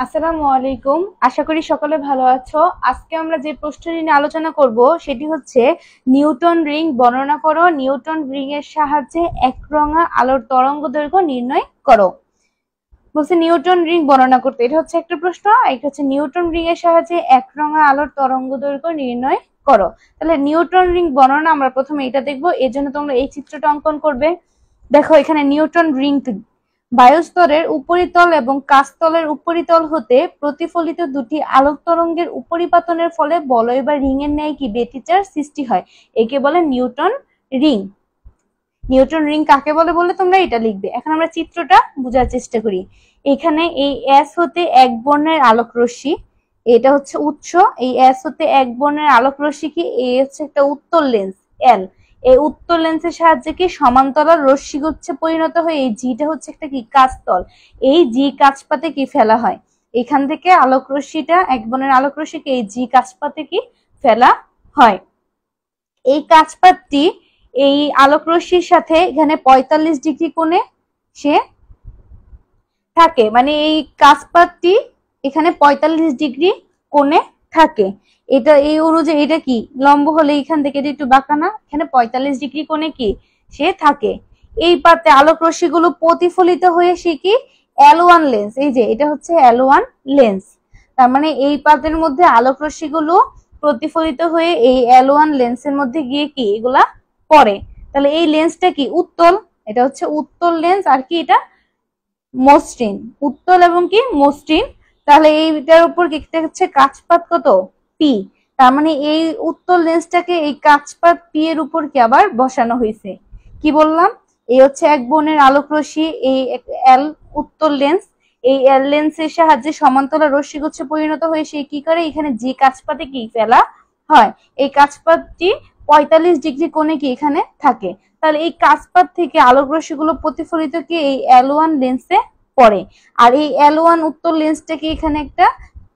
আসসালামু আলাইকুম। আশা করি সকলে ভালো আছো। আজকে আমরা যে প্রশ্নটি নিয়ে আলোচনা করব সেটি হচ্ছে নিউটন রিং বর্ণনা করো। নিউটন রিং এর সাহায্যে একরঙা আলোর তরঙ্গদৈর্ঘ্য নির্ণয় করো। বলছে নিউটন রিং বর্ণনা করতে, এটা হচ্ছে একটা প্রশ্ন। এটা হচ্ছে নিউটন রিং এর সাহায্যে একরঙা আলোর তরঙ্গদৈর্ঘ্য নির্ণয় করো। তাহলে নিউটন রিং বর্ণনা আমরা প্রথমে এটা দেখবো। এর জন্য তোমরা এই চিত্রটা অঙ্কন করবে। দেখো এখানে নিউটন রিং বায়ুস্তরের উপরিতল এবং কাচতলের উপরিতল হতে প্রতিফলিত দুটি আলোক তরঙ্গের উপরিপাতনের ফলে বলয় বা রিং এর ন্যায় কি ব্যতিচার সৃষ্টি হয়, একে বলে নিউটন রিং। নিউটন রিং কাকে বলে বললে তোমরা এটা লিখবে। এখন আমরা চিত্রটা বোঝার চেষ্টা করি। এখানে এই এস হতে এক বর্ণের আলোক রশ্মি, এটা হচ্ছে উৎস। এই এস হতে এক বর্ণের আলোক রশ্মি কি এই হচ্ছে একটা উত্তল লেন্স এল। এই উত্তল লেন্সের সাহায্যে কি সমান্তরাল রশ্মি গুচ্ছে পরিণত হয়ে এই জিটা হচ্ছে একটা কি কাচতল। এই জি কাচপাতে কি ফেলা হয়, এখান থেকে আলোক রশ্মিটা এক বর্ণের আলোক রশ্মিকে এই জি কাচপাতে কি ফেলা হয়। এই কাচপাতটি এই আলোক রশ্মির সাথে এখানে 45 ডিগ্রি কোণে সে থাকে, মানে এই কাচপাতটি এখানে 45 ডিগ্রি কোণে থাকে। এটা এই অনুযায়ী এটা কি লম্ব হলে এখান থেকে এটা একটু বাঁকা না, এখানে 45 ডিগ্রি কোণে কি সে থাকে। এই পাতে আলোক রশ্মিগুলো প্রতিফলিত হয়ে সে কি L1 লেন্স, এই যে এটা হচ্ছে L1 লেন্স। তার মানে এই পাতের মধ্যে আলোক রশ্মিগুলো প্রতিফলিত হয়ে এই L1 লেন্সের মধ্যে গিয়ে কি এগুলা পড়ে। তাহলে এই লেন্সটা কি উত্তল, এটা হচ্ছে উত্তল লেন্স। আর কি এটা মসৃণ, উত্তল এবং কি মসৃণ। তাহলে এইটার উপর কি হচ্ছে কাচপাত কত পি। তার মানে এই উত্তল লেন্সটাকে এই কাচপাত পি এর উপর কি আবার বসানো হয়েছে। কি বললাম, এই হচ্ছে এক বর্ণের আলোক রশ্মি, এই এল উত্তল লেন্স। এই এল লেন্সের সাহায্যে সমান্তরাল রশ্মি গুচ্ছে পরিণত হয়ে সে কি করে এখানে যে কাচপাতে কি ফেলা হয়। এই কাচপাতটি 45 ডিগ্রি কোণে কি এখানে থাকে। তাহলে এই কাচপাত থেকে আলোক রশ্মিগুলো প্রতিফলিত কি এই L1 লেন্সে পড়ে। আর এই L1 উত্তল লেন্সটাকে এখানে একটা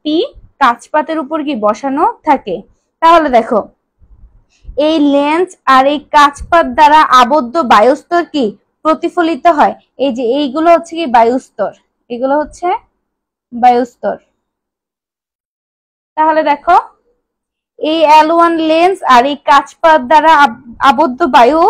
পি কাচপাতের উপর কি বসানো থাকে। তাহলে দেখো এই লেন্স আর এই কাচপাত দ্বারা আবদ্ধ বায়ুস্তর কি প্রতিফলিত হয়। এই যে এইগুলো হচ্ছে কি বায়ুস্তর, এগুলো হচ্ছে বায়ুস্তর। তাহলে দেখো এই L1 লেন্স আর এই কাচপাত দ্বারা আবদ্ধ বায়ু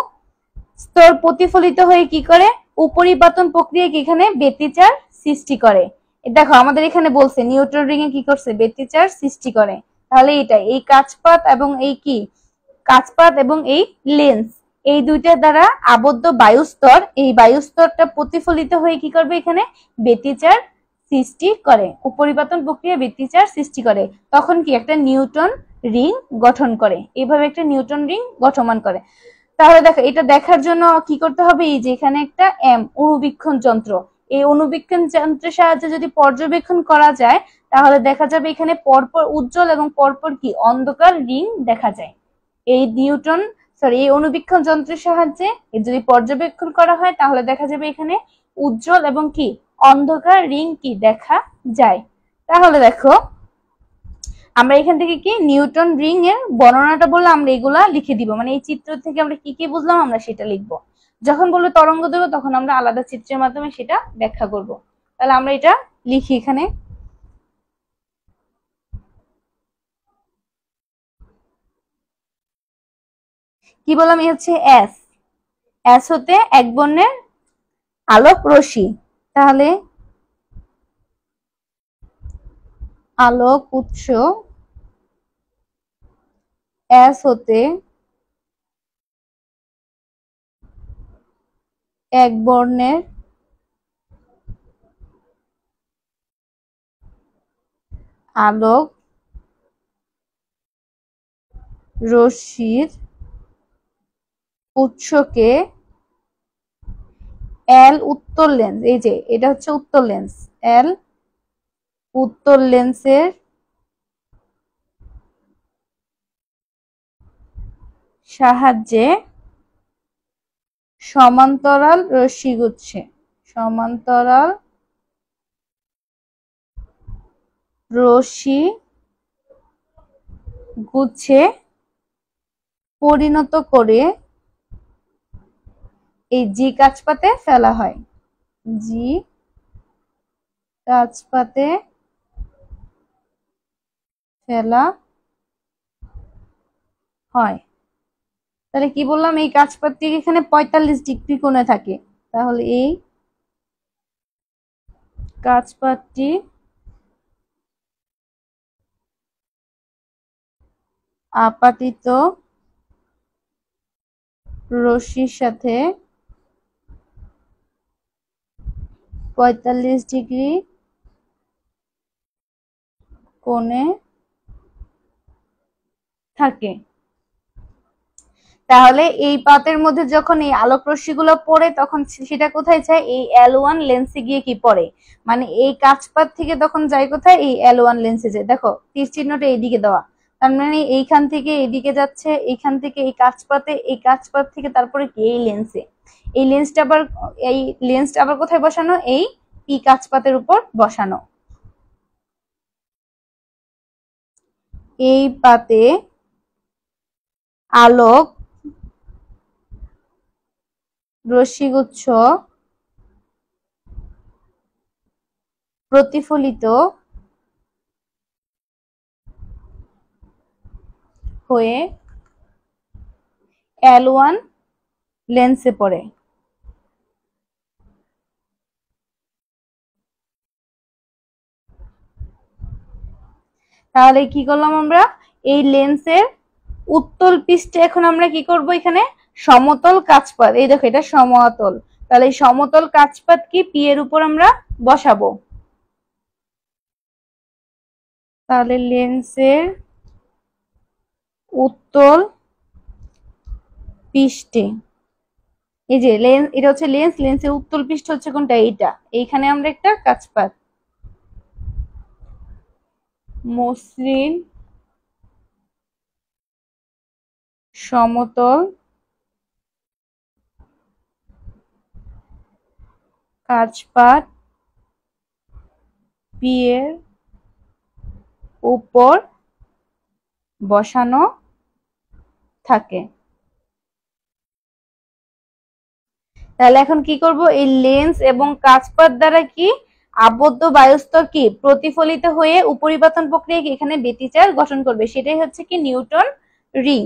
স্তর প্রতিফলিত হয়ে কি করে উপরিপাতন প্রক্রিয়া কি এখানে ব্যতিচার সৃষ্টি করে। দেখো আমাদের এখানে বলছে নিউটন রিং এ কি করছে ব্যতিচার সৃষ্টি করে। তাহলে এটা এই কাচপাত এবং এই কি কাচপাত এবং এই লেন্স এই দুইটা দ্বারা আবদ্ধ বায়ুস্তর, এই বায়ুস্তরটা প্রতিফলিত হয়ে কি করবে এখানে ব্যতিচার সৃষ্টি করে, উপরিপাতন প্রক্রিয়া ব্যতিচার সৃষ্টি করে। তখন কি একটা নিউটন রিং গঠন করে, এইভাবে একটা নিউটন রিং গঠন করে। তাহলে দেখো এটা দেখার জন্য কি করতে হবে, এই যে এখানে একটা অণুবীক্ষণ যন্ত্র, এই অণুবীক্ষণ যন্ত্রের সাহায্যে যদি পর্যবেক্ষণ করা যায় তাহলে দেখা যাবে এখানে পরপর উজ্জ্বল এবং পরপর কি অন্ধকার রিং দেখা যায়। এই নিউটন এই অণুবীক্ষণ যন্ত্রের সাহায্যে যদি পর্যবেক্ষণ করা হয় তাহলে দেখা যাবে এখানে উজ্জ্বল এবং কি অন্ধকার রিং কি দেখা যায়। তাহলে দেখো আমরা এখান থেকে কি নিউটন রিং এর বর্ণনাটা বললে আমরা এগুলা লিখে দিব, মানে এই চিত্র থেকে আমরা কি কি বুঝলাম আমরা সেটা লিখবো। যখন বলবো তরঙ্গ দৈর্ঘ্য তখন আমরা আলাদা চিত্রের মাধ্যমে সেটা ব্যাখ্যা করব। তাহলে আমরা এটা লিখি এখানে। কি বললাম, এই হচ্ছে এস, এস হতে এক বর্ণের আলোক রশ্মি। তাহলে আলোক উৎস এস হতে এক বর্ণের আলোক রশ্মির উৎসকে এল উত্তল লেন্স, এই যে এটা হচ্ছে উত্তল লেন্স, এল উত্তল লেন্সের সাহায্যে সমান্তরাল রশ্মি গুচ্ছে, সমান্তরাল রশ্মি গুচ্ছে পরিণত করে এই জি কাচপাতে ফেলা হয়, জি কাচপাতে ফেলা হয়। তাহলে কি বললাম, এই কাচপাতটি এখানে 45 ডিগ্রি কোণে থাকে। তাহলে এই কাচপাতটি আপাতিত রশ্মির সাথে 45 ডিগ্রি কোণে থাকে। তাহলে এই পাতের মধ্যে যখন এই আলোক রশ্মিগুলো পড়ে তখন সেটা কোথায় যায়, এই L1 লেন্সে গিয়ে কি পড়ে, মানে এই কাচপাত থেকে তখন যায় কোথায়, এই L1 লেন্সে যায়। দেখো তীর চিহ্নটা এইদিকে দেওয়া, তার মানে এইখান থেকে এইদিকে যাচ্ছে, এইখান থেকে এই কাচপাতে, এই কাচপাত থেকে তারপরে কি এই লেন্সে, এই লেন্সটা আবার কোথায় বসানো, এই পি কাচপাতের উপর বসানো। এই পাতে আলোক রশ্মিগুচ্ছ প্রতিফলিত হয়ে L1 লেন্সে পড়ে। তাহলে কি করলাম আমরা, এই লেন্সের উত্তল পৃষ্ঠে এখন আমরা কি করব, এখানে সমতল কাচপাত, এই দেখো এটা সমতল, তাহলে এই সমতল কাচপাত কি পি এর উপর আমরা বসাবো। তাহলে লেন্সের উত্তল পৃষ্ঠে, এই যে লেন্স, এটা হচ্ছে লেন্স, লেন্সের উত্তল পৃষ্ঠ হচ্ছে কোনটা, এইটা, এইখানে আমরা একটা কাচপাত, মসৃণ সমতল কাচপাত পি এর উপর বসানো থাকে। তাহলে এখন কি করব, এই লেন্স এবং কাচপাত দ্বারা কি আবদ্ধ বায়ুস্তর কি প্রতিফলিত হয়ে উপরিপাতন প্রক্রিয়া কি এখানে ব্যতিচার গঠন করবে, সেটাই হচ্ছে কি নিউটন রিং।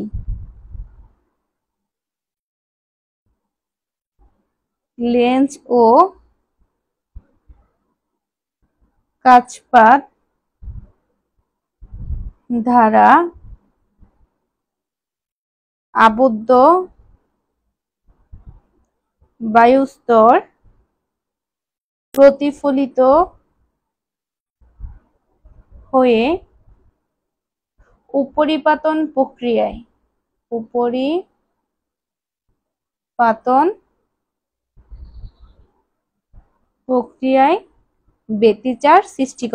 লেন্স ও কাচপাত দ্বারা আবদ্ধ বায়ুস্তর প্রতিফলিত হয়ে উপরিপাতন প্রক্রিয়ায় ব্যতিচার সৃষ্টি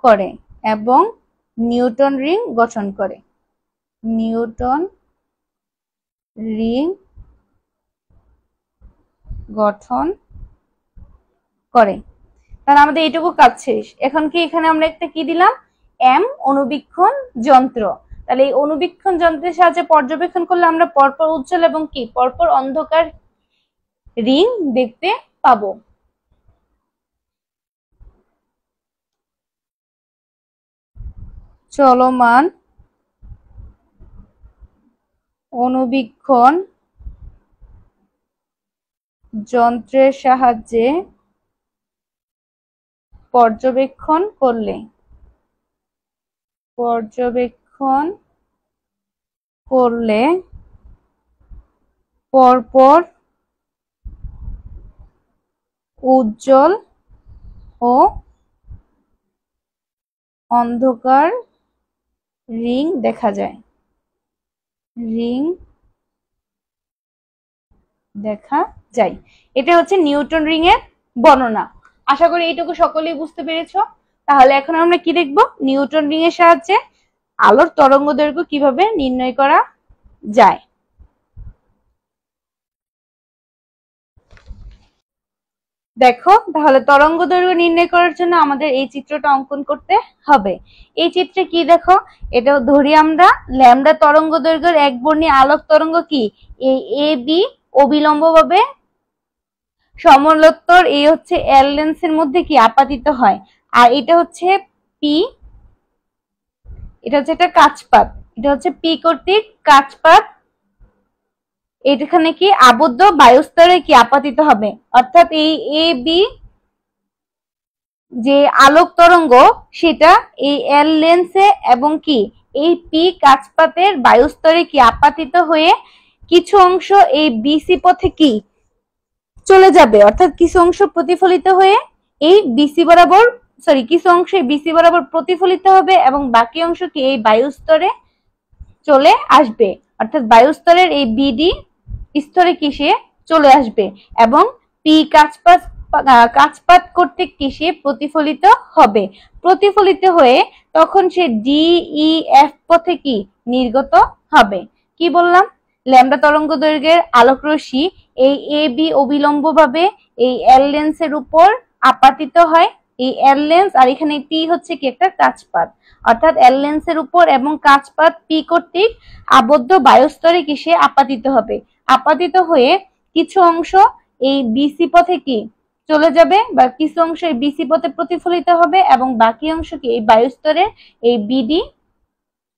করে, এবং নিউটন রিং গঠন করে। নিউটন রিং গঠন করে। তাহলে আমাদের এইটুকু কাজ শেষ। এখন কি এখানে আমরা একটা কি দিলাম, এম অনুবীক্ষণ যন্ত্র। তাহলে এই অনুবীক্ষণ যন্ত্রের সাহায্যে পর্যবেক্ষণ করলে আমরা পরপর উজ্জ্বল এবং কি পরপর অন্ধকার রিং দেখতে পাবো। চলমান অনুবীক্ষণ যন্ত্রের সাহায্যে পর্যবেক্ষণ করলে পরপর উজ্জ্বল ও অন্ধকার রিং দেখা যায়। এটা হচ্ছে নিউটন রিং এর বর্ণনা। আশা করি এইটুকু সকলেই বুঝতে পেরেছো। তাহলে এখন আমরা কি দেখবো, নিউটন রিং এর সাহায্যে আলোর তরঙ্গ দৈর্ঘ্য কিভাবে নির্ণয় করা যায়। দেখো তাহলে তরঙ্গ দৈর্ঘ্য নির্ণয় করার জন্য আমাদের এই চিত্রটা অঙ্কন করতে হবে। এই চিত্রে কি দেখো, এটা ধরি আমরা ল্যামডা তরঙ্গ দৈর্ঘ্যের একবর্ণী আলোক তরঙ্গ কি এ বি অবিলম্বভাবে সমলোত্তর এই হচ্ছে এল লেন্সের মধ্যে কি আপাতিত হয়। আর এটা হচ্ছে পি, এটা হচ্ছে একটা কাচপাত, এটা হচ্ছে পি কর্তৃক কাচপাত, এখানে কি আবদ্ধ বায়ুস্তরে কি আপাতিত হবে। অর্থাৎ এই এ বি যে আলোক তরঙ্গ সেটা এই এল লেন্সে এবং কি এই পি কাচপাতের বায়ুস্তরে কি আপাতিত হয়ে কিছু অংশ এই বিসি পথে কি চলে যাবে। অর্থাৎ কিছু অংশ প্রতিফলিত হয়ে এই বিসি বরাবর, সরি কিছু অংশ বিসি বরাবর প্রতিফলিত হবে এবং বাকি অংশ কি এই বায়ুস্তরে চলে আসবে। অর্থাৎ বায়ুস্তরের এই বিডি স্তরে কি সে চলে আসবে এবং পি কাচপাত কর্তৃক কি সে প্রতিফলিত হবে। প্রতিফলিত হয়ে তখন সে ডি ই এফ পথে কি নির্গত হবে। কি বললাম, ল্যামডা তরঙ্গ দৈর্ঘ্যের আলোক রশ্মি এই এ বি অবিলম্ব ভাবে এই এল লেন্সের উপর আপাতিত হয়। এই এল লেন্স আর এখানে টি হচ্ছে কি একটা কাচপাত, অর্থাৎ এল লেন্সের উপর এবং কাচপাত পি কর্তৃক আবদ্ধ বায়ুস্তরে কি সে আপাতিত হবে। আপাতিত হয়ে কিছু অংশ এই বিসি পথে কি চলে যাবে বা কিছু অংশ এই বিসি পথে প্রতিফলিত হবে এবং বাকি অংশ কি এই বায়ুস্তরের এই বিডি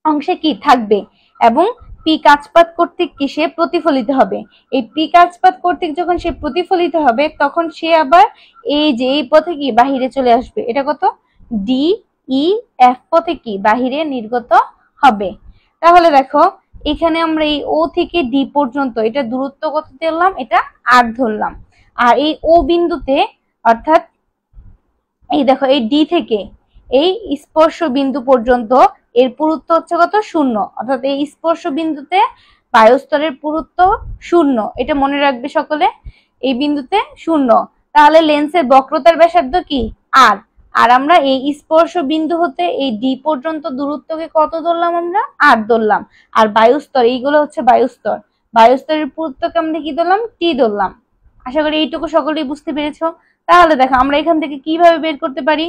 অংশে কি থাকবে এবং পি কাচপাত কর্তৃক কি সে প্রতিফলিত হবে। এই পি কাচপাত কর্তৃক যখন সে প্রতিফলিত হবে তখন সে আবার এই যে এই পথে কি বাহিরে চলে আসবে। এটা কত ডি ই এফ পথে কি বাহিরে নির্গত হবে। তাহলে দেখো এখানে আমরা এই ও থেকে ডি পর্যন্ত এটা দূরত্ব কত ধরলাম, এটা আর ধরলাম। আর এই ও বিন্দুতে অর্থাৎ এই দেখো এই ডি থেকে এই স্পর্শ বিন্দু পর্যন্ত এর পুরুত্ব হচ্ছে কত 0, অর্থাৎ এই স্পর্শ বিন্দুতে বায়ুস্তরের পুরুত্ব 0, এটা মনে রাখবে সকলে, এই বিন্দুতে 0। তাহলে লেন্সের বক্রতার ব্যাসার্ধ কি আর, আর আমরা এই স্পর্শ বিন্দু হতে এই ডি পর্যন্ত দূরত্বকে কত ধরলাম, আমরা আর ধরলাম। আর বায়ুস্তর এইগুলো হচ্ছে বায়ুস্তর, বায়ুস্তরের পুরুত্বকে আমরা কি ধরলাম, টি ধরলাম। আশা করি এইটুকু সকলেই বুঝতে পেরেছো। তাহলে দেখো আমরা এখান থেকে কিভাবে বের করতে পারি,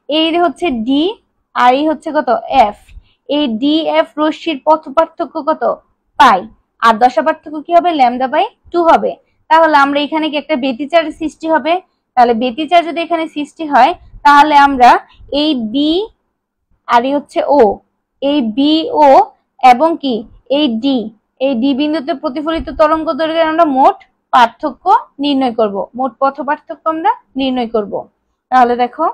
এই হচ্ছে ডি আর এই হচ্ছে কত এফ। এই ডি এফ রশ্মির পথ পার্থক্য কত পাই, আর দশা পার্থক্য কি হবে ল্যামডা বাই 2 হবে। তাহলে আমরা এখানে কি একটা ব্যতিচার সৃষ্টি হবে। তাহলে ব্যতিচার যদি এখানে সৃষ্টি হয় তাহলে আমরা এই বি আর এই হচ্ছে ও, এই বি ও এবং কি এই ডি বিন্দুতে প্রতিফলিত তরঙ্গ দৈর্ঘ্যের আমরা মোট পার্থক্য নির্ণয় করব, মোট পথ পার্থক্য আমরা নির্ণয় করব। তাহলে দেখো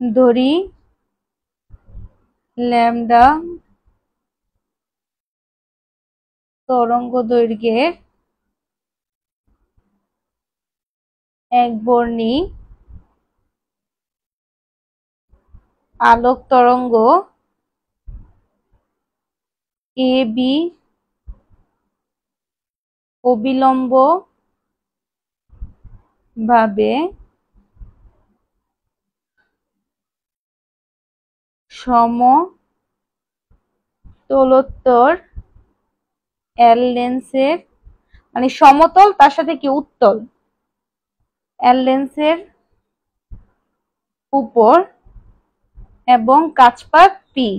ধরি ল্যামডা তরঙ্গ দৈর্ঘ্যের একবর্ণী আলোক তরঙ্গ এ বি অবিলম্ব ভাবে সমতলোত্তর এল লেন্সের, মানে সমতল তার সাথে কি উত্তল, এল লেন্সের উপর এবং কাচপাত পি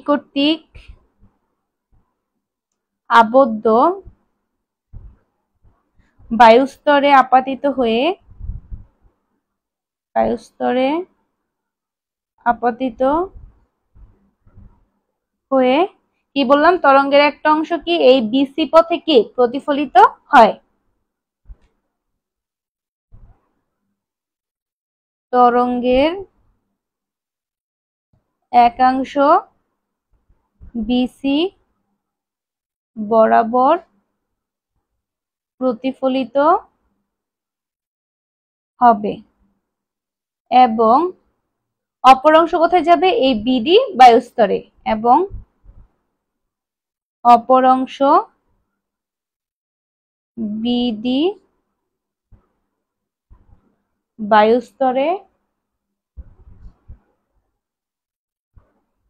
কর্তৃক আবদ্ধ বায়ুস্তরে আপাতিত হয়ে কি বললাম, তরঙ্গের একটা অংশ কি এই বিসি পথে কি প্রতিফলিত হয়। তরঙ্গের একাংশ বিসি বরাবর প্রতিফলিত হবে এবং অপর অংশ কোথায় যাবে, এই বিডি বায়ুস্তরে, এবং অপর অংশ বিডি বায়ুস্তরে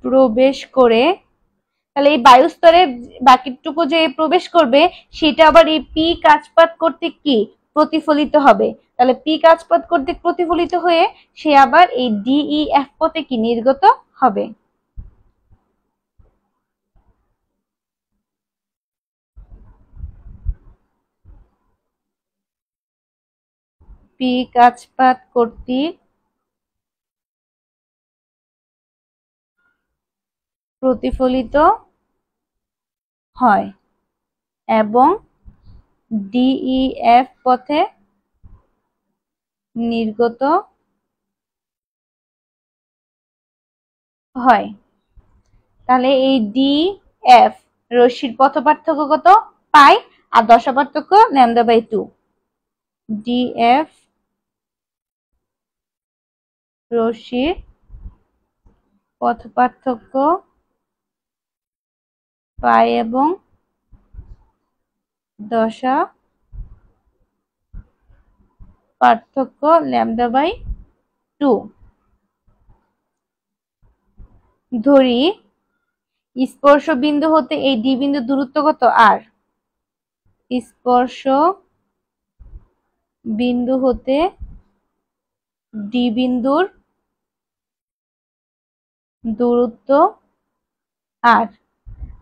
প্রবেশ করে। তাহলে এই বায়ুস্তরে বাকিটুকু যে প্রবেশ করবে সেটা আবার এই পি কাচপাত কর্তৃক কি প্রতিফলিত হবে। তাহলে পি কাচপাত কর্তৃক প্রতিফলিত হয়ে সে আবার এই ডিই এফ পথে কি নির্গত হবে। পি কাজপাট কর্তৃক প্রতিফলিত হয় এবং ডিইএফ পথে নির্গত হয়। তাহলে এই ডিএফ রশ্মির পথ পার্থক্য কত? পাই, আর দশা পার্থক্য λ/2। ডিএফ রশ্মির পথ পার্থক্য পাই এবং দশা পার্থক্য λ/2। ধরি স্পর্শ বিন্দু হতে এই ডি বিন্দু দূরত্ব কত? আর। স্পর্শ বিন্দু হতে ডি বিন্দুর দূরত্ব আর।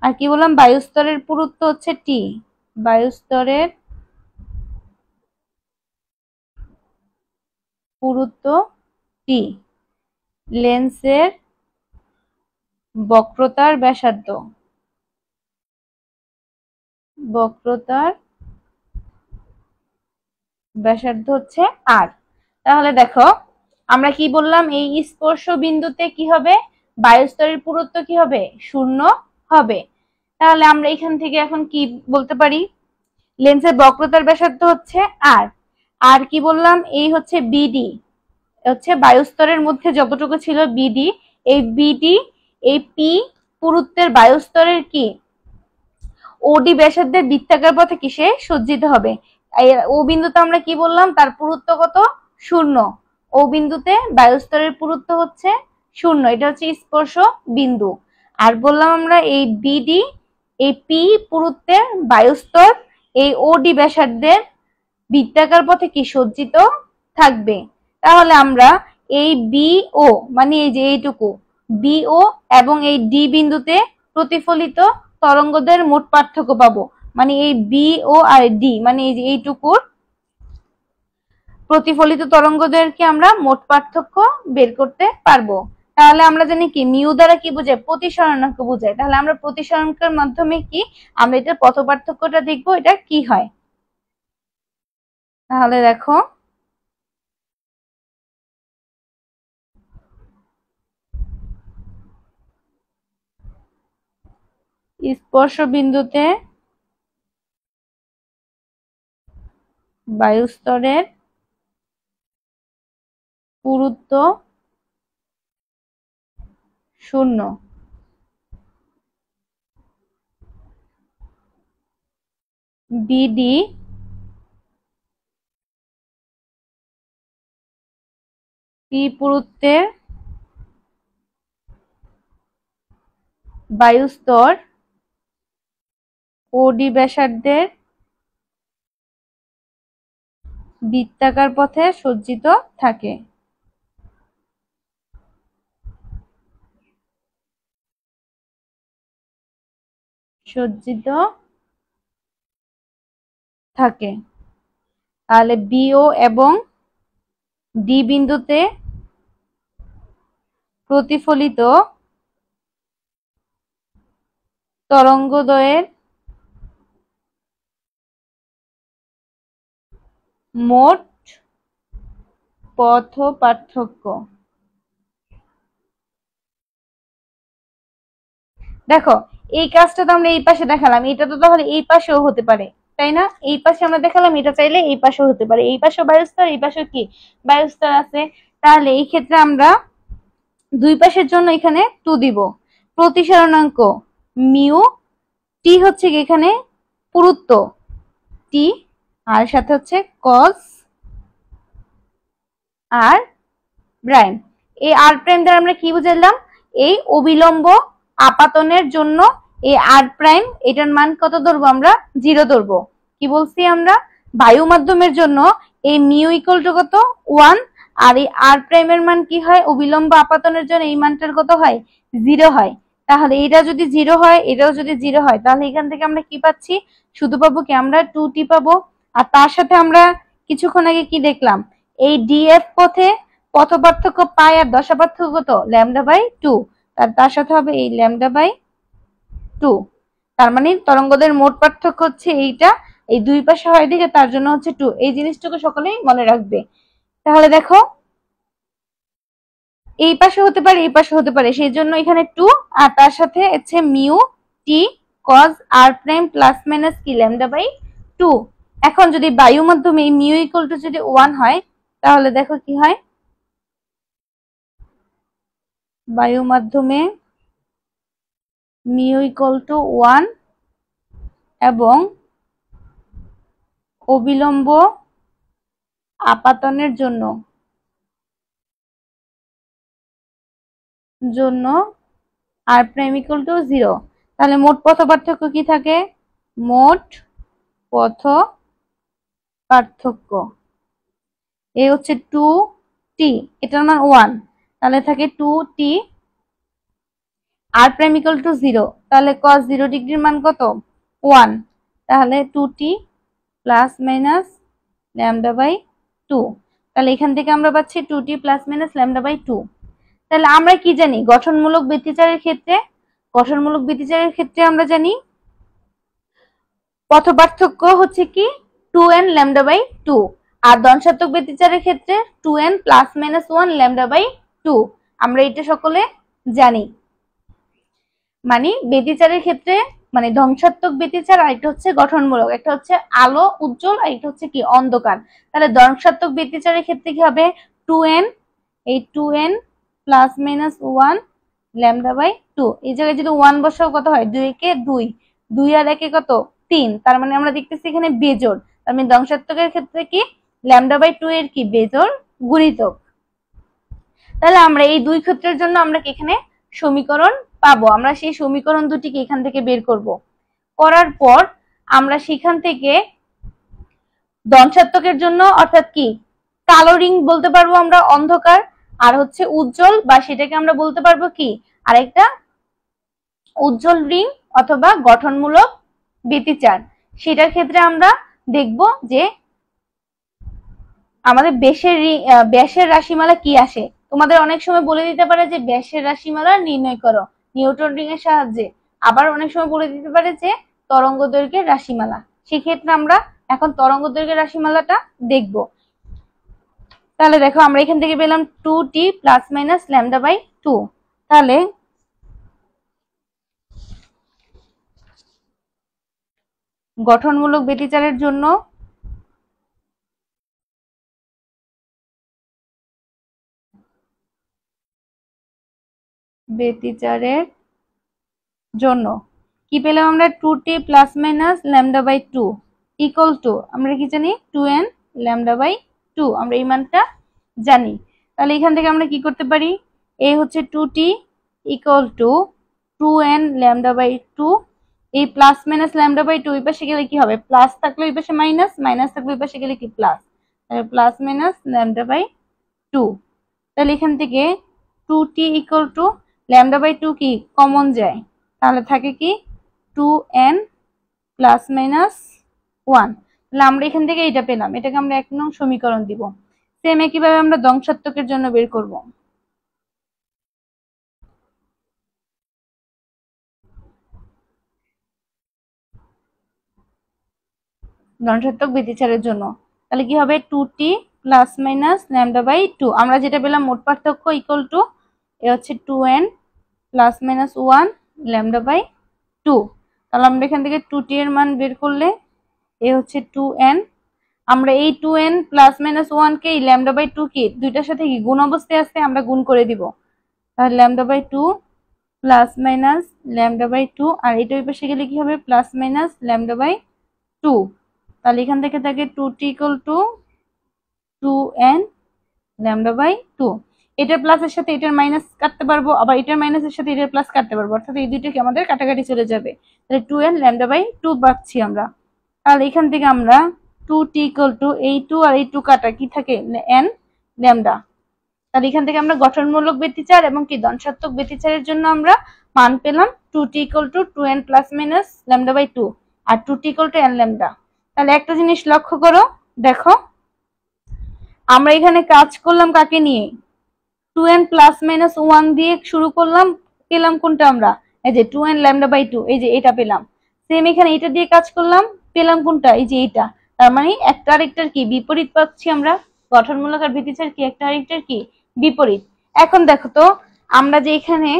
আর কি বললাম? বায়ুস্তরের পুরুত্ব হচ্ছে টি। বায়ুস্তরের পুরুত্ব টি। লেন্সের বক্রতার ব্যাসার্ধ। বক্রতার ব্যাসার্ধ হচ্ছে আর। তাহলে দেখো আমরা কি বললাম? এই স্পর্শ বিন্দুতে কি হবে? বায়ুস্তরের পুরুত্ব কি হবে? 0 হবে। তাহলে আমরা এখান থেকে এখন কি বলতে পারি? লেন্সের বক্রতার ব্যাসার্ধ হচ্ছে আর। আর কি বললাম? এই হচ্ছে বিডি, হচ্ছে বায়ুস্তরের মধ্যে যতটুকু ছিল বিডি। এই বিডি এই পি পুরুত্বের বায়ুস্তরের কি ওডি ব্যাসার্ধের বৃত্তাকার পথে কিসে সজ্জিত হবে? ও বিন্দুতে আমরা কি বললাম? তার পুরুত্ব কত? 0। ও বিন্দুতে বায়ুস্তরের পুরুত্ব হচ্ছে 0। এটা হচ্ছে স্পর্শ বিন্দু। আর বললাম আমরা এই বিডি এই পি পুরুত্বের বায়ুস্তর এই ওডি ব্যাসার্ধের বৃত্তাকার পথে কি সজ্জিত থাকবে। তাহলে আমরা এই বিও মানে এই যে এইটুকু বিও এবং এই ডি বিন্দুতে প্রতিফলিত তরঙ্গদের মোট পার্থক্য পাবো। মানে এই বিও আর ডি মানে এই যে এইটুকুর প্রতিফলিত তরঙ্গদেরকে আমরা মোট পার্থক্য বের করতে পারবো। তাহলে আমরা জানি কি মিউ দ্বারা কি বোঝায়? প্রতিসরণাঙ্ক বোঝায়। তাহলে আমরা প্রতিসরণাঙ্কের মাধ্যমে কি আমরা এটার পথ পার্থক্যটা দেখবো এটা কি হয়। তাহলে দেখো স্পর্শ বিন্দুতে বায়ুস্তরের পুরুত্ব 0। বিডি পি পুরুত্বের বায়ুস্তর ওডি ব্যাসার্ধের বৃত্তাকার পথে সজ্জিত থাকে। সজ্জিত থাকে। তাহলে বিও এবং ডি বিন্দুতে প্রতিফলিত তরঙ্গদ্বয়ের মোট পথ পার্থক্য। দেখো এই কাজটা তো আমরা এই পাশে দেখালাম, এটা তো তাহলে এই পাশেও হতে পারে, তাই না? এই পাশে আমরা দেখালাম, এটা চাইলে এই পাশেও হতে পারে। এই পাশেও বায়ুস্তর, এই পাশেও কি বায়ুস্তর আছে। তাহলে এই ক্ষেত্রে আমরা দুই পাশের জন্য এখানে 2 দিব। প্রতিসরণাঙ্ক মিউ, টি হচ্ছে এখানে পুরুত্ব টি, আর সাথে হচ্ছে কস আর প্রাইম। এই আর প্রাইম দ্বারা আমরা কি বুঝাইলাম? এই অবিলম্ব আপাতনের জন্য এই আর প্রাইম এটার মান কত ধরবো? আমরা 0 ধরবো। কি বলছি আমরা? বায়ু মাধ্যমের জন্য এই মিউ ইকুয়াল টু কত? 1, আর এই আর প্রাইমের মান কি হয়, অবিলম্ব আপাতনের জন্য এই মানটার কত হয়, 0 হয়। তাহলে এটা যদি 0 হয়, এটাও যদি 0 হয়, তাহলে এখান থেকে আমরা কি পাচ্ছি, শুধু পাবো কি, আমরা 2t পাবো। আর তার সাথে আমরা কিছুক্ষণ আগে কি দেখলাম, এই ডিএফ পথে পথ পার্থক্য পাই আর দশা পার্থক্য কত, λ/2। তার সাথে হবে এই λ/2। তার মানে তরঙ্গদের মোট পার্থক্য হচ্ছে এইটা, এই দুই পাশে হয় দিকে, তার জন্য হচ্ছে 2। এই জিনিসটুকু সকলেই মনে রাখবে। তাহলে দেখো, এই পাশে হতে পারে, এই পাশে হতে পারে, সেই জন্য এখানে 2 আর তার সাথে হচ্ছে মিউ টি কজ আর প্রাইম প্লাস মাইনাস কি λ/2। এখন যদি বায়ু মাধ্যমে এই মিউ ইকুয়াল টু যদি 1 হয়, তাহলে দেখো কি হয়, বায়ু মাধ্যমে মিউ ইকুয়াল টু 1 এবং অবিলম্ব আপাতনের জন্য আর প্রাইম ইকুয়াল টু 0। তাহলে মোট পথ পার্থক্য কি থাকে, মোট পথ পার্থক্য এই হচ্ছে 2t, এটার মান 1, তাহলে থাকে 2t R prime equal to 0। তাহলে cos 0 ডিগ্রির মান কত, 1। তাহলে 2t প্লাস মাইনাস λ/2। তাহলে এখান থেকে আমরা পাচ্ছি 2t প্লাস মাইনাস λ/2। তাহলে আমরা কি জানি গঠনমূলক ব্যতিচারের ক্ষেত্রে, গঠনমূলক ব্যতিচারের ক্ষেত্রে আমরা জানি পথ পার্থক্য হচ্ছে কি 2n λ/2, আর ধনাত্মক ব্যতিচারের ক্ষেত্রে 2n প্লাস মাইনাস 1 λ/2। আমরা এটা সকলে জানি। মানে ব্যতিচারের ক্ষেত্রে, মানে ধ্বংসাত্মক ব্যতিচার, আর এটা হচ্ছে গঠনমূলক, একটা হচ্ছে আলো উজ্জ্বল আর এটা হচ্ছে কি অন্ধকার। তাহলে ধ্বংসাত্মক ব্যতিচারের ক্ষেত্রে কি হবে, 2n, এই 2n প্লাস মাইনাস 1 λ/2। এই জায়গায় যদি 1 বসাও কত হয়, 2 কে 2, 2 আর 1 কত 3। তার মানে আমরা দেখতেছি এখানে বেজোড়। তার মানে ধ্বংসাত্মকের ক্ষেত্রে কি λ/2 এর কি বেজোড় গুণিতক। তাহলে আমরা এই দুই ক্ষেত্রের জন্য আমরা এখানে সমীকরণ পাবো। আমরা সেই সমীকরণ দুটিকে এখান থেকে বের করব। করার পর আমরা সেখান থেকে ধনাত্মকের জন্য, অর্থাৎ কি কালো রিং বলতে পারবো আমরা অন্ধকার, আর হচ্ছে উজ্জ্বল, বা সেটাকে আমরা বলতে পারবো কি আরেকটা উজ্জ্বল রিং অথবা গঠনমূলক ব্যতিচার। সেটার ক্ষেত্রে আমরা দেখব যে আমাদের ব্যাসের রাশিমালা কি আসে। তোমাদের অনেক সময় বলে দিতে পারে যে ব্যাসের রাশিমালা নির্ণয় করো নিউটন রিং এর সাহায্যে, আবার অনেক সময় বলে দিতে পারে যে তরঙ্গ দৈর্ঘ্যের রাশিমালা। সেক্ষেত্রে আমরা এখন তরঙ্গ দৈর্ঘ্যের রাশিমালাটা দেখব। তাহলে দেখো, আমরা এখান থেকে পেলাম 2t প্লাস মাইনাস λ/2। তাহলে গঠনমূলক ব্যতিচারের জন্য কি পেলাম আমরা, 2t plus minus λ/2 equal to, আমরা কি জানি 2n λ/2, আমরা এই মানটা জানি। তাহলে এখান থেকে আমরা কি করতে পারি, এই হচ্ছে 2t ইকুয়াল টু 2n λ/2, এই প্লাস মাইনাস λ/2 ওই পাশে গেলে কি হবে, প্লাস থাকলে ওই পাশে মাইনাস, মাইনাস থাকলে ওই পাশে গেলে কি প্লাস, তাহলে প্লাস মাইনাস λ/2। তাহলে এখান থেকে 2t ইকুয়াল টু λ/2 কি কমন যায়, তাহলে থাকে কি 2n প্লাস মাইনাস 1। তাহলে আমরা এখান থেকে এটা পেলাম, এটাকে আমরা 1 নং সমীকরণ দিব। সেম একইভাবে আমরা ধ্বংসাত্মকের জন্য বের করব। ধ্বংসাত্মক ব্যতিচারের জন্য তাহলে কি হবে, 2t প্লাস মাইনাস λ/2। আমরা যেটা পেলাম মোট পার্থক্য ইকুয়াল টু এ হচ্ছে 2n প্লাস মাইনাস 1 λ/2। তাহলে আমরা এখান থেকে 2t এর মান বের করলে এ হচ্ছে 2n। আমরা এই 2n প্লাস মাইনাস 1 কে λ/2 কে দুইটার সাথে কি গুণ অবস্থায় আছে, আমরা গুণ করে দিব। তাহলে λ/2 প্লাস মাইনাস λ/2, আর এটা ওই পাশে গেলে কি হবে, প্লাস মাইনাস λ/2। তাহলে এখান থেকে থাকে 2t ইকুয়াল টু 2n λ/2। এটার প্লাসের সাথে এটার মাইনাস কাটতে পারবো, আবার এটার মাইনাসের সাথে এটার প্লাস কাটতে পারবো, অর্থাৎ এই দুইটাকে আমাদের কাটাকাটি চলে যাবে। তাহলে 2n λ/2 পাচ্ছি আমরা। তাহলে এখান থেকে আমরা 2t ইকুয়াল টু এই 2 আর এই 2 কাটা কি থাকে n λ, তাহলে এখান থেকে আমরা গঠনমূলক ব্যতিচার এবং কি ধনাত্মক ব্যতিচারের জন্য আমরা মান পেলাম 2t = 2n ± λ/2 আর 2t = n λ। তাহলে একটা জিনিস লক্ষ্য করো, দেখো আমরা এখানে কাজ করলাম কাকে নিয়ে, 2n ± 1 দিয়ে শুরু করলাম, পেলাম কোনটা আমরা, এই যে 2n λ/2, এই যে এটা পেলাম। সেম এখানে এটা দিয়ে কাজ করলাম, পেলাম কোনটা, এই যে এটা। তার মানে একটা আরেকটার কি বিপরীত পাচ্ছি আমরা, গঠনমূলক আর ব্যতিচার কি একটা আরেকটার কি বিপরীত। এখন দেখো তো আমরা যে এখানে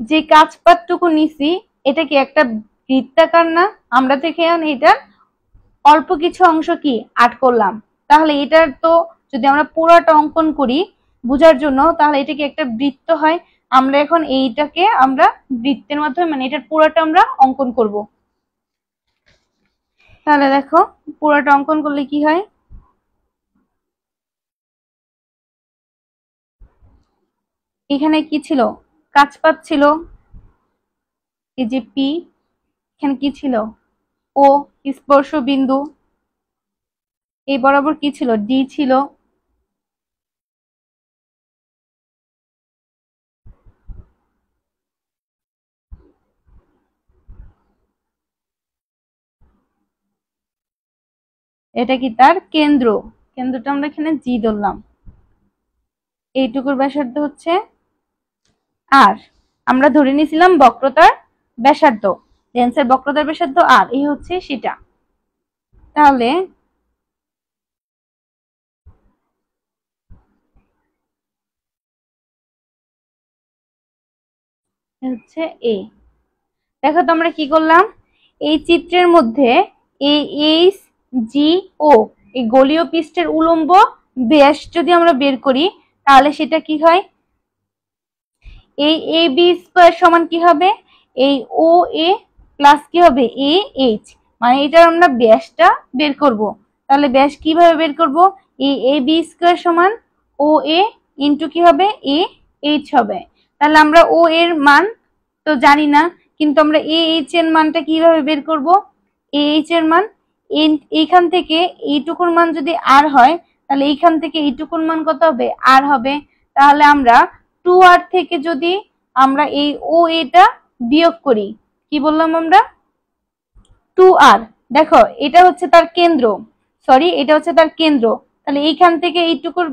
যে কাজপাতটুকু নিছি এটা কি একটা বৃত্তাকার না, আমরা তো এখানে এটার অল্প কিছু অংশ কি আট করলাম, তাহলে এটার তো যদি আমরা পুরোটা অঙ্কন করি বোঝার জন্য, তাহলে এটা কি একটা বৃত্ত হয়। আমরা এখন এইটাকে আমরা বৃত্তের মাধ্যমে মানে এটার পুরোটা আমরা অঙ্কন করব। তাহলে দেখো পুরোটা অঙ্কন করলে কি হয়, এখানে কি ছিল, কাজপাত ছিল, এই যে পি, এখানে কি ছিল ও স্পর্শ বিন্দু, এই বরাবর কি ছিল ডি ছিল, এটা কি তার কেন্দ্র, কেন্দ্রটা আমরা এখানে জি ধরলাম, এইটুকুর ব্যাসার্ধ হচ্ছে আর, আমরা ধরে নিয়েছিলাম বক্রতার ব্যাসার্ধ, লেন্সের বক্রতার ব্যাসার্ধ আর, এই হচ্ছে সেটা। তাহলে হচ্ছে এ, দেখো তো আমরা কি করলাম, এই চিত্রের মধ্যে এই এইচ জি ও এই গোলীয় পৃষ্ঠের উলম্ব ব্যাস যদি আমরা বের করি তাহলে সেটা কি হয়, এই এ বি স্কয়ার সমান কি হবে, এই ও এ প্লাস কি হবে এ এইচ, মানে এটার আমরা ব্যাসটা বের করব। তাহলে ব্যাস কিভাবে বের করব, এই এ বি স্কয়ার সমান ও এ ইন্টু কি হবে এ এইচ হবে। তাহলে আমরা ও এর মান তো জানি না, কিন্তু আমরা এ এইচ এর মানটা কিভাবে বের করব, এ এইচ এর মান এইখান থেকে এইটুকুর মান যদি আর হয় তাহলে এইখান থেকে এইটুকুর মান কত হবে আর হবে। তাহলে আমরা 2r থেকে যদি আমরা এই ও এটা বিয়োগ করি, কি বললাম আমরা 2r, দেখো এটা হচ্ছে তার কেন্দ্র, সরি এটা হচ্ছে তার কেন্দ্র, তাহলে এইখান থেকে এইটুকুর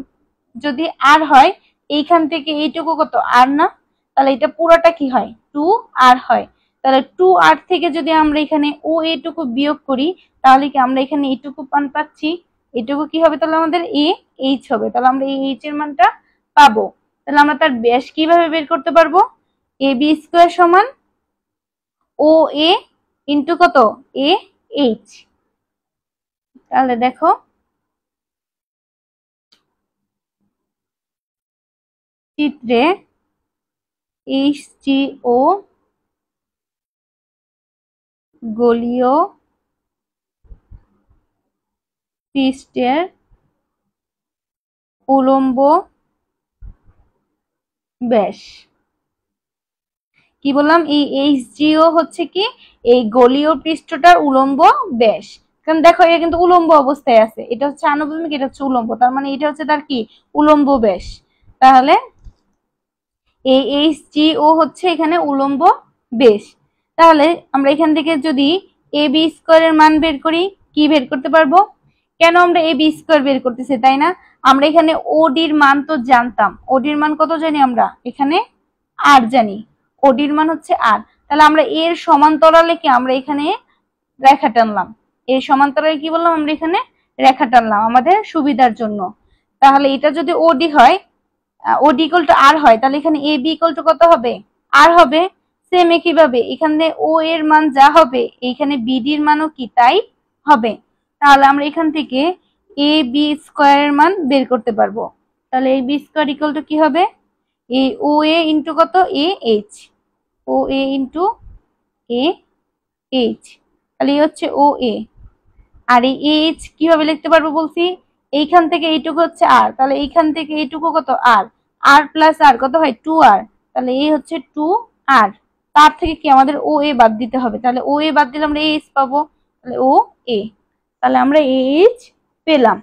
যদি আর হয় এইখান থেকে এইটুকু কত আর না, তাহলে এটা পুরোটা কি হয় 2r হয়। তাহলে 2r থেকে যদি আমরা এখানে ও এইটুকু বিয়োগ করি তাহলে কি আমরা এখানে এইটুকু মান পাচ্ছি, এইটুকু কি হবে তাহলে আমাদের এ এইচ হবে, তাহলে আমরা এই এইচ এর মানটা পাবো। তাহলে আমরা তার ব্যাস কিভাবে বের করতে পারবো, এ বি স্কয়ার সমান ও এ ইন্টু কত এ এইচ। তাহলে দেখো চিত্রে এইচ জি ও গোলীয় পৃষ্ঠের উলম্ব ব্যাস, কি বললাম এই এইচ জিও হচ্ছে কি এই গোলীয় পৃষ্ঠটার উলম্ব ব্যাস, কারণ দেখো এটা কিন্তু উলম্ব অবস্থায় আছে, এটা হচ্ছে আনুভূমিক এটা হচ্ছে উলম্ব, তার মানে এটা হচ্ছে তার কি উলম্ব ব্যাস। তাহলে এই এইচ জি ও হচ্ছে এখানে উলম্ব ব্যাস। তাহলে আমরা এখান থেকে যদি এ বি স্কয়ারের মান বের করি কি বের করতে পারবো, কেন আমরা এ বি স্কয়ার বের করতেছি তাই না, আমরা এখানে ওডির মান তো জানতাম, ওডির মান কত জানি আমরা এখানে আর জানি, ওডির মান হচ্ছে আর, তাহলে আমরা এর সমান্তরালে কি আমরা এখানে রেখা টানলাম, এর সমান্তরালে কি বললাম আমরা এখানে রেখা টানলাম আমাদের সুবিধার জন্য। তাহলে এটা যদি ওডি হয় ওডি ইকুয়াল টু আর হয় তাহলে এখানে এ বি ইকুয়াল টু কত হবে আর হবে। সেম একইভাবে এখানে ও এর মান যা হবে এইখানে বিডির মানও কি তাই হবে। তাহলে আমরা এখান থেকে এ বি স্কয়ারের মান বের করতে পারবো। তাহলে A B square equal to কি হবে, এই ও এ ইন্টু কত A H, O A into A H, তাহলে এই হচ্ছে ও এ। আর এই এইচ কিভাবে লিখতে পারবো বলছি, এইখান থেকে এইটুকু হচ্ছে আর, তাহলে এইখান থেকে এইটুকু কত আর, আর প্লাস আর কত হয় 2r, তাহলে এই হচ্ছে 2r, তার থেকে কি আমাদের ও এ বাদ দিতে হবে, তাহলে ও এ বাদ দিলে আমরা এইচ পাবো, তাহলে ও এ, তাহলে আমরা এইচ পেলাম।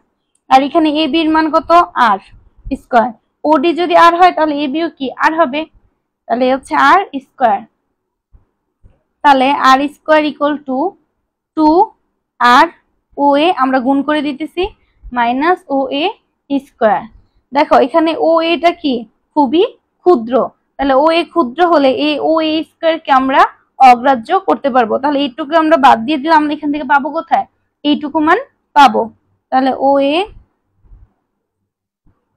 আর এখানে এ বির মান কত আর, স্কয়ার। ওডি যদি আর হয় তাহলে এ বিও কি আর হবে, তাহলে হচ্ছে আর স্কয়ার। তাহলে আর স্কয়ার ইকুয়াল টু 2 আর ও এ আমরা গুণ করে দিতেছি মাইনাস ও এ স্কয়ার। দেখো এখানে ও এটা কি খুবই ক্ষুদ্র, তাহলে ও এ ক্ষুদ্র হলে এই ও এ স্কয়ার কে আমরা অগ্রাহ্য করতে পারবো। তাহলে এইটুকু আমরা বাদ দিয়ে দিলাম, আমরা এখান থেকে পাবো কোথায়, এইটুকু মান পাবো। তাহলে ও এ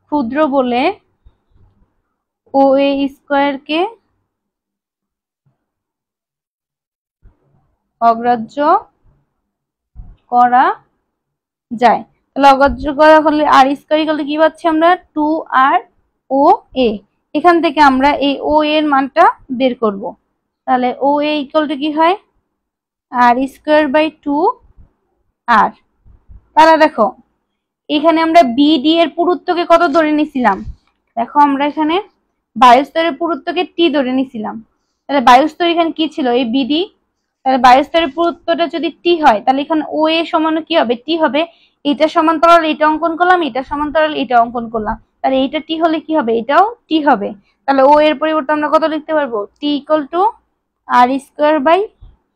ক্ষুদ্র বলে ও এ স্কয়ার কে অগ্রাহ্য করা যায়। তাহলে অগ্রাহ্য করা হলে আর স্কয়ার ইকুয়াল টু কি পাচ্ছি আমরা 2 আর ও এ। এখান থেকে আমরা এই ও এর মানটা বের করব। তাহলে ও এ ইকুয়াল টু কি হয় আর স্কয়ার বাই 2 আর। তাহলে দেখো এখানে আমরা বিডি এর পুরুত্বকে কত ধরে নিছিলাম, দেখো আমরা এখানে বায়ুস্তরের পুরুত্বকে টি ধরে নিছিলাম। তাহলে বায়ুস্তর এখানে কি ছিল এই বিডি, তাহলে বায়ুস্তরের পুরুত্বটা যদি টি হয় তাহলে এখানে ও এ সমান কি হবে টি হবে। এটা সমান্তরাল এটা অঙ্কন করলাম, এটা সমান্তরাল এটা অঙ্কন করলাম, তাহলে এইটা টি হলে কি হবে এটাও টি হবে। তাহলে ও এর পরিবর্তে আমরা কত লিখতে পারবো T equal to R square by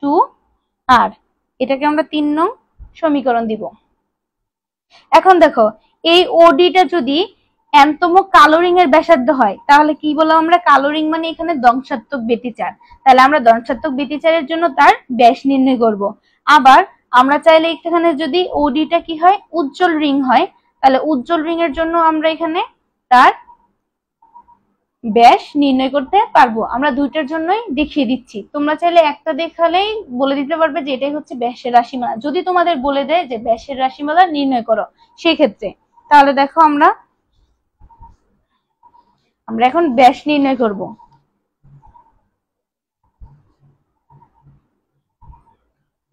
2 R. এটাকে আমরা 3 নং সমীকরণ দিব। এখন দেখো এই ওডিটা যদি এনতম কালো রিং এর ব্যাসার্ধ হয় তাহলে কি বললাম আমরা, কালো রিং মানে এখানে ধ্বংসাত্মক ব্যতিচার, তাহলে আমরা ধ্বংসাত্মক ব্যতিচারের জন্য তার ব্যাস নির্ণয় করব। আবার আমরা চাইলে এখানে যদি ওডিটা কি হয় উজ্জ্বল রিং হয় তাহলে উজ্জ্বল রিং এর জন্য আমরা এখানে তার ব্যাস নির্ণয় করতে পারবো। আমরা দুইটার জন্যই দেখিয়ে দিচ্ছি, তোমরা চাইলে একটা দেখালেই বলে দিতে পারবে যে এটাই হচ্ছে ব্যাসের রাশিমালা। যদি তোমাদের বলে দেয় যে ব্যাসের রাশিমালা নির্ণয় করো সেই ক্ষেত্রে, তাহলে দেখো আমরা এখন ব্যাস নির্ণয় করব।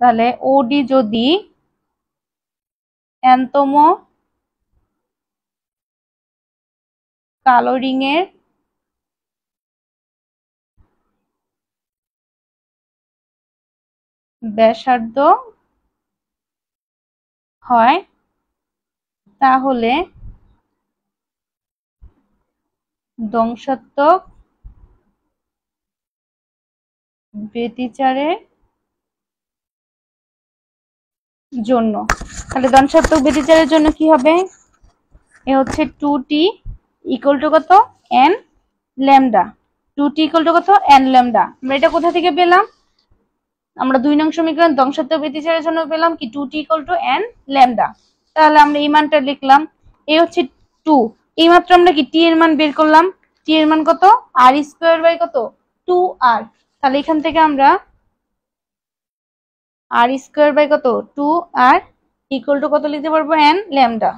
তাহলে ওডি যদি এনতম কালো রিং এর ব্যাসার্ধ হয় তাহলে ধ্বংসাত্মক ব্যতিচারের জন্য, তাহলে ধ্বংসাত্মক ব্যতিচারের জন্য কি হবে এ হচ্ছে 2t ইকুয়াল টু কত n lambda, 2t equal to কত n ল্যামডা। আমরা এটা কোথা থেকে পেলাম, আমরা 2 নং সমীকরণ ধ্বংসাত্মক ব্যতিচারের জন্য পেলাম কি 2t equal to n lambda. তাহলে আমরা এই মানটা লিখলাম, এই হচ্ছে 2, এই মাত্র আমরা কি t এর মান বের করলাম, t এর মান কত r স্কয়ার বাই কত 2r। তাহলে এখান থেকে আমরা r স্কয়ার বাই কত 2r ইকুয়াল টু কত লিখতে পারবো n ল্যামডা।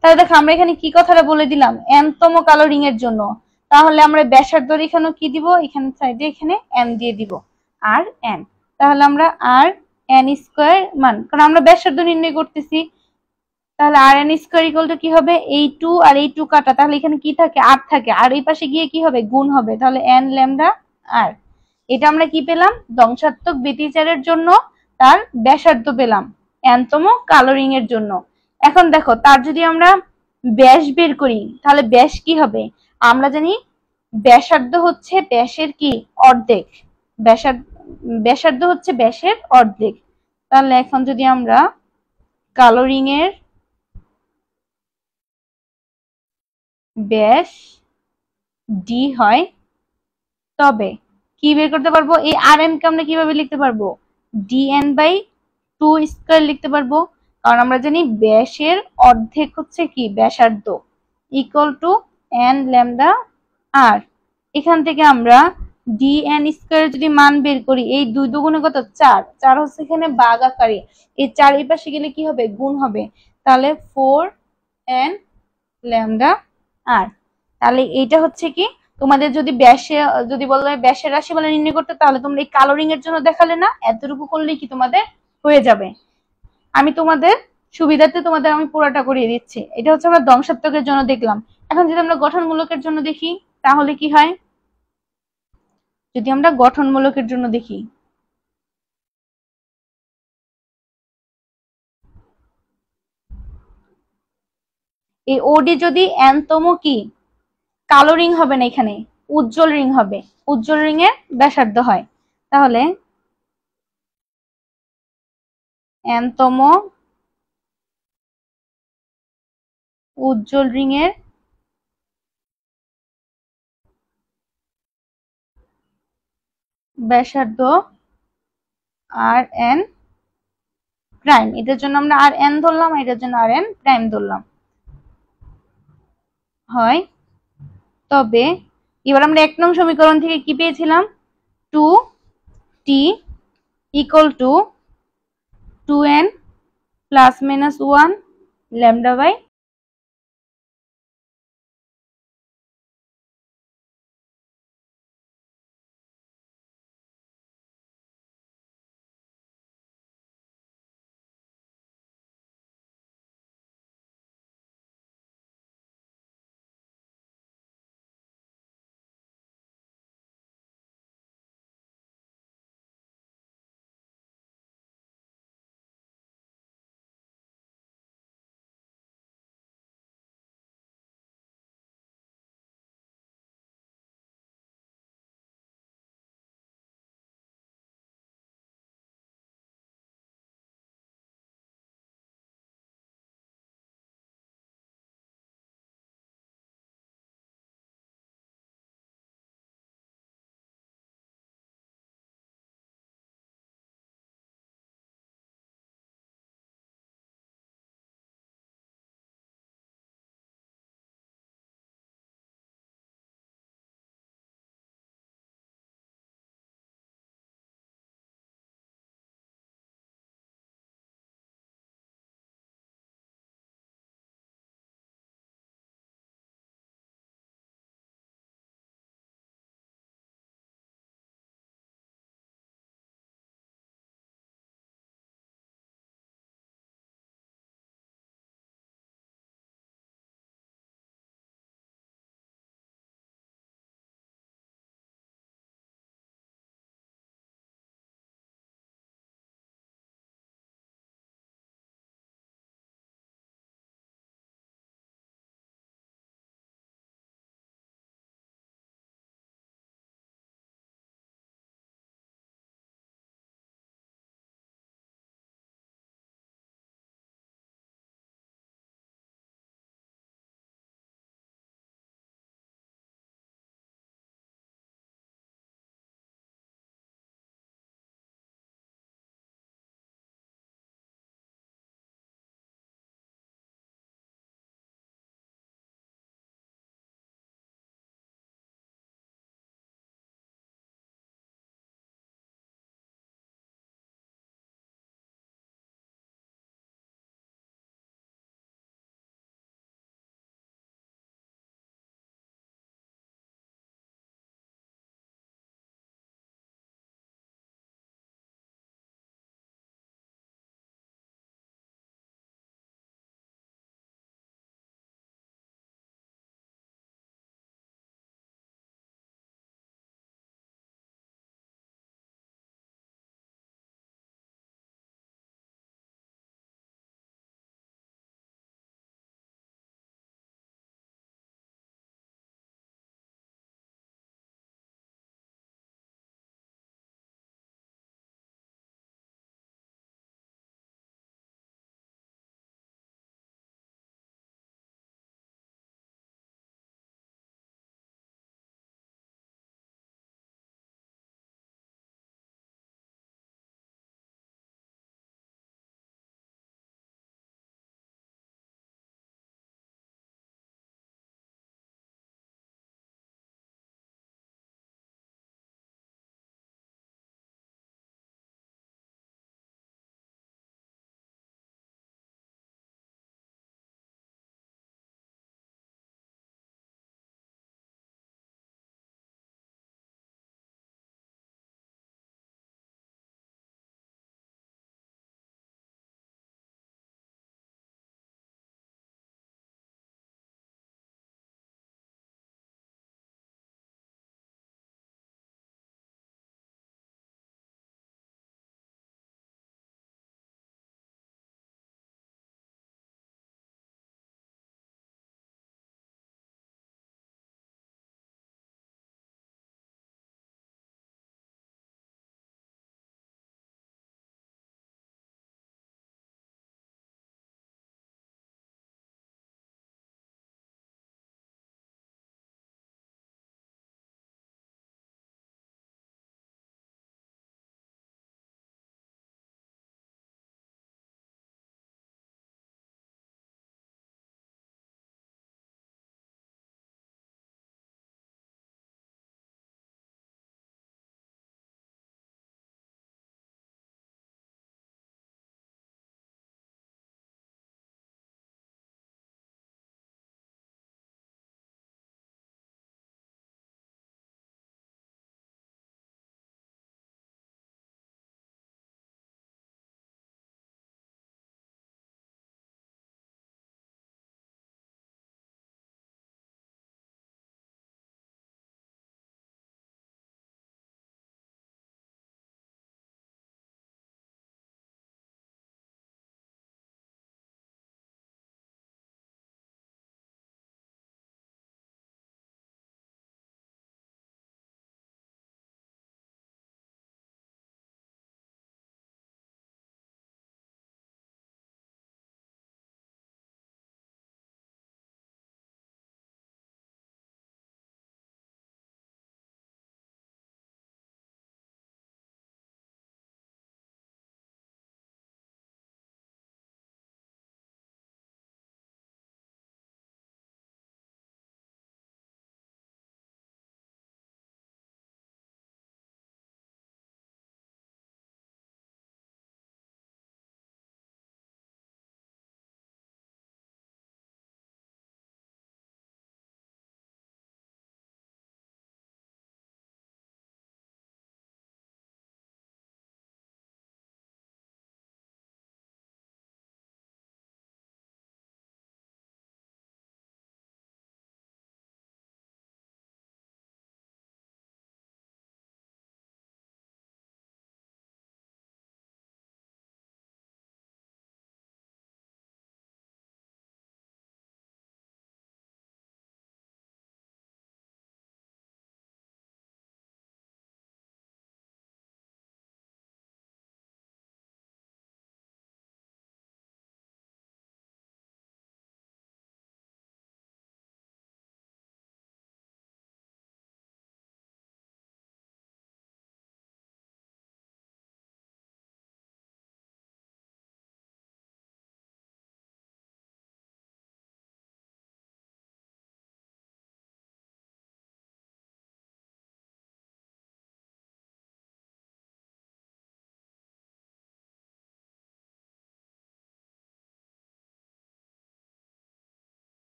তাহলে দেখো আমরা এখানে কি কথাটা বলে দিলাম এনতম কালো রিং এর জন্য, তাহলে আমরা ব্যাসার্ধ এখানে কি দিব, এখানে সাইডে এখানে n দিয়ে দিব আর n। তাহলে আমরা আর n স্কয়ার মান, কারণ আমরা ব্যাসার্ধ নির্ণয় করতেছি, তাহলে আর n স্কয়ার ইকুয়াল টু কি হবে এই 2 আর এই 2 কাটা, তাহলে এখানে কি থাকে r থাকে, আর এই পাশে গিয়ে কি হবে গুণ হবে, তাহলে n ল্যামডা r। এটা আমরা কি পেলাম ধ্বংসাত্মক ব্যতিচারের জন্য তার ব্যাসার্ধ পেলাম এনতম কালো রিং এর জন্য। এখন দেখো তার যদি আমরা ব্যাস বের করি তাহলে ব্যাস কি হবে, আমরা জানি ব্যাসার্ধ হচ্ছে ব্যাসের কি অর্ধেক, ব্যাসার্ধ হচ্ছে ব্যাসের অর্ধেক। তাহলে এখন যদি আমরা কালো রিং এর ব্যাস ডি হয় তবে কি বের করতে পারবো, এই আর এন কে আমরা কিভাবে লিখতে পারবো dn বাই 2 স্কয়ার লিখতে পারবো, কারণ আমরা জানি ব্যাসের অর্ধেক হচ্ছে কি ব্যাসার্ধ equal to n lambda r। এখান থেকে আমরা dn স্কয়ার যদি মান বের করি, এই 2 দুগুণে কত 4, 4 হচ্ছে এখানে ভাগ আকারে, এই 4 এই পাশে গেলে কি হবে গুণ হবে, তাহলে 4n ল্যামডা r। তাহলে এইটা হচ্ছে কি তোমাদের যদি ব্যাসে যদি বলে ব্যাসের রাশিমালা নির্ণয় করতে, তাহলে তোমরা এই কালো রিং এর জন্য দেখালে না, এতটুকু করলেই কি তোমাদের হয়ে যাবে। আমি তোমাদের সুবিধার্থে তোমাদের আমি পুরোটা করিয়ে দিচ্ছি। এটা হচ্ছে আমরা ধ্বংসাত্মকের জন্য দেখলাম। এখন যদি আমরা গঠনমূলকের জন্য দেখি তাহলে কি হয়, যদি আমরা গঠনমূলকের জন্য দেখি এই ওডি যদি এনতম কি, কালো রিং হবে না, এখানে উজ্জ্বল রিং হবে, উজ্জ্বল রিং এর ব্যাসার্ধ হয়। তাহলে এনতম উজ্জ্বল রিং এর ব্যাসার্ধ আর এন প্রাইম। এটার জন্য আমরা আর এন ধরলাম, এটার জন্য আর এন প্রাইম ধরলাম। হয় তবে এবার আমরা 1 নং সমীকরণ থেকে কি পেয়েছিলাম, 2t = 2n ± 1 λ/n